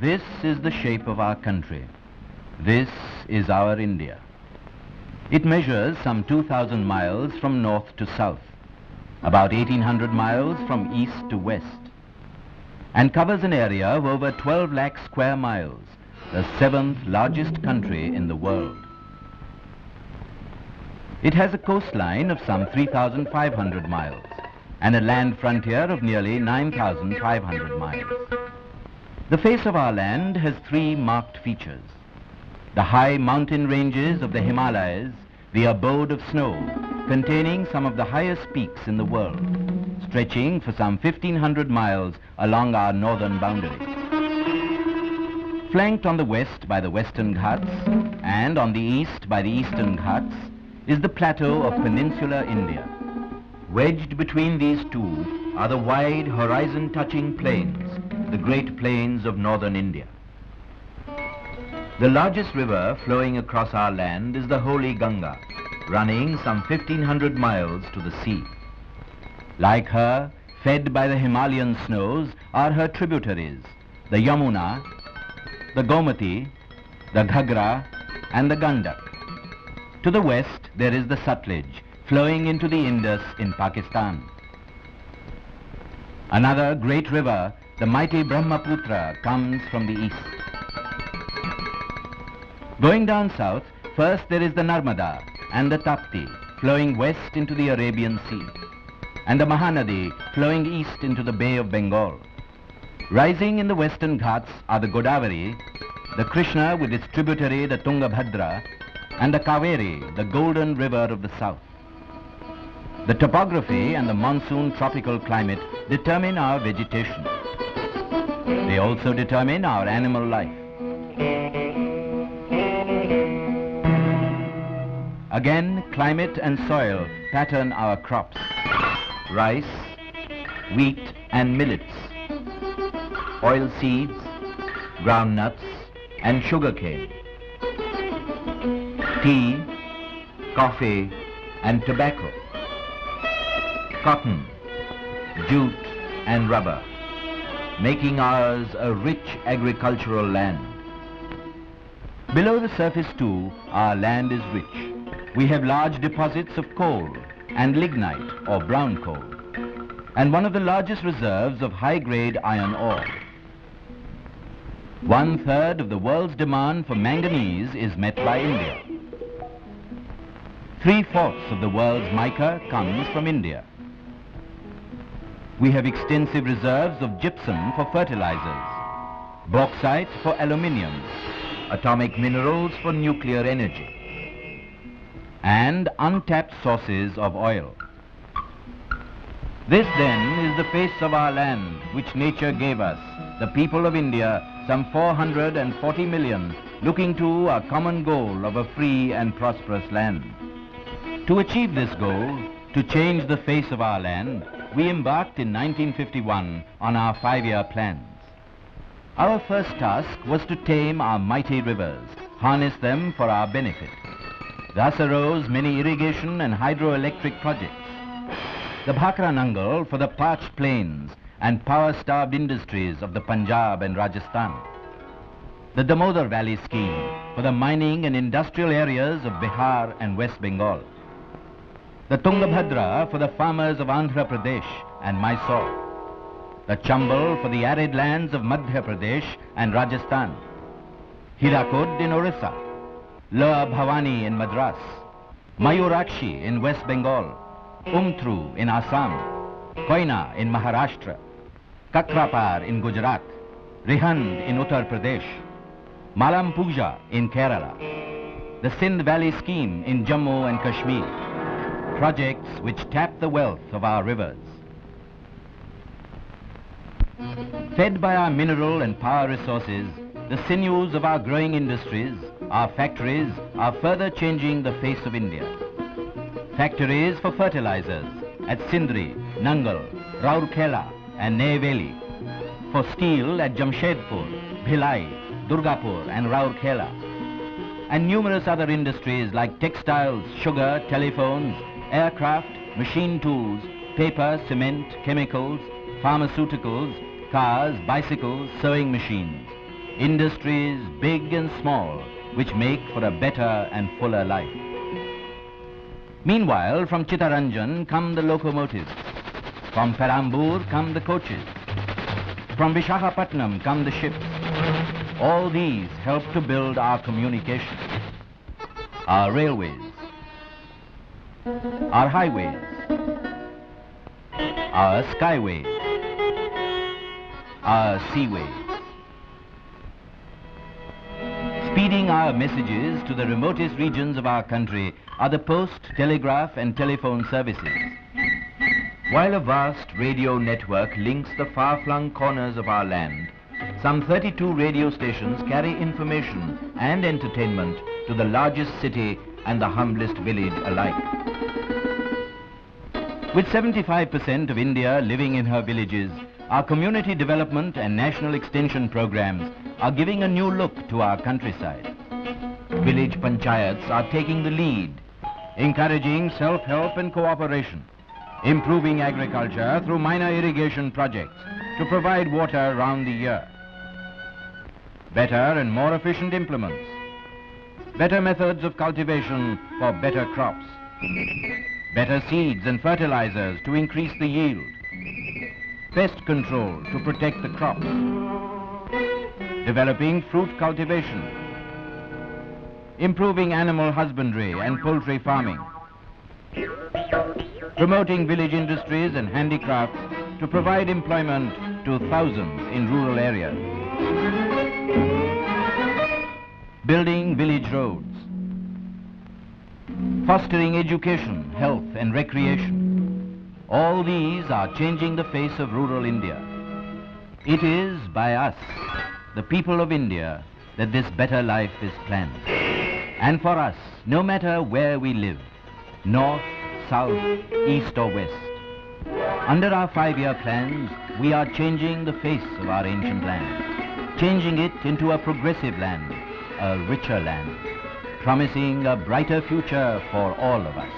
This is the shape of our country. This is our India. It measures some 2,000 miles from north to south, about 1,800 miles from east to west, and covers an area of over 12 lakh square miles, the 7th largest country in the world. It has a coastline of some 3,500 miles and a land frontier of nearly 9,500 miles. The face of our land has three marked features: the high mountain ranges of the Himalayas, the abode of snow, containing some of the highest peaks in the world, stretching for some 1,500 miles along our northern boundary. Flanked on the west by the Western Ghats and on the east by the Eastern Ghats is the plateau of peninsular India. Wedged between these two are the wide horizon-touching plains, the Great Plains of northern India. The largest river flowing across our land is the Holy Ganga, running some 1,500 miles to the sea. Like her, fed by the Himalayan snows, are her tributaries, the Yamuna, the Gomati, the Ghagra, and the Gandak. To the west, there is the Sutlej, flowing into the Indus in Pakistan. Another great river, the mighty Brahmaputra, comes from the east. Going down south, first there is the Narmada and the Tapti, flowing west into the Arabian Sea, and the Mahanadi, flowing east into the Bay of Bengal. Rising in the western Ghats are the Godavari, the Krishna with its tributary the Tungabhadra, and the Kaveri, the golden river of the south. The topography and the monsoon tropical climate determine our vegetation. They also determine our animal life. Again, climate and soil pattern our crops: rice, wheat and millets, oil seeds, groundnuts and sugarcane, tea, coffee and tobacco, cotton, jute and rubber, making ours a rich agricultural land. Below the surface too, our land is rich. We have large deposits of coal and lignite or brown coal, and one of the largest reserves of high-grade iron ore. 1/3 of the world's demand for manganese is met by India. 3/4 of the world's mica comes from India. We have extensive reserves of gypsum for fertilizers, bauxite for aluminium, atomic minerals for nuclear energy, and untapped sources of oil. This then is the face of our land which nature gave us, the people of India, some 440 million, looking to a common goal of a free and prosperous land. To achieve this goal, to change the face of our land, we embarked in 1951 on our 5-year plans. Our first task was to tame our mighty rivers, harness them for our benefit. Thus arose many irrigation and hydroelectric projects. The Bhakra Nangal for the parched plains and power-starved industries of the Punjab and Rajasthan. The Damodar Valley scheme for the mining and industrial areas of Bihar and West Bengal. The Tungabhadra for the farmers of Andhra Pradesh and Mysore. The Chambal for the arid lands of Madhya Pradesh and Rajasthan. Hirakud in Orissa. Lower Bhavani in Madras, Mayurakshi in West Bengal, Umtru in Assam, Koina in Maharashtra, Kakrapar in Gujarat, Rihand in Uttar Pradesh, Malam Puja in Kerala, the Sindh Valley scheme in Jammu and Kashmir, projects which tap the wealth of our rivers. Fed by our mineral and power resources, the sinews of our growing industries, our factories are further changing the face of India. Factories for fertilizers at Sindri, Nangal, Rourkela and Neyveli. For steel at Jamshedpur, Bhilai, Durgapur and Rourkela. And numerous other industries like textiles, sugar, telephones, aircraft, machine tools, paper, cement, chemicals, pharmaceuticals, cars, bicycles, sewing machines. industries big and small, which make for a better and fuller life. Meanwhile, from Chittaranjan come the locomotives. From Perambur come the coaches. From Visakhapatnam come the ships. All these help to build our communications, our railways, our highways, our skyways, our seaways. Speeding our messages to the remotest regions of our country are the post, telegraph and telephone services. While a vast radio network links the far-flung corners of our land, some 32 radio stations carry information and entertainment to the largest city and the humblest village alike. With 75% of India living in her villages, our community development and national extension programs are giving a new look to our countryside. Village panchayats are taking the lead, encouraging self-help and cooperation, improving agriculture through minor irrigation projects to provide water round the year. Better and more efficient implements, better methods of cultivation for better crops, better seeds and fertilizers to increase the yield, pest control to protect the crops, developing fruit cultivation, improving animal husbandry and poultry farming, promoting village industries and handicrafts to provide employment to thousands in rural areas, building village roads, fostering education, health and recreation. All these are changing the face of rural India. It is by us, the people of India, that this better life is planned. And for us, no matter where we live, north, south, east or west, under our 5-year plans, we are changing the face of our ancient land, changing it into a progressive land, a richer land, promising a brighter future for all of us.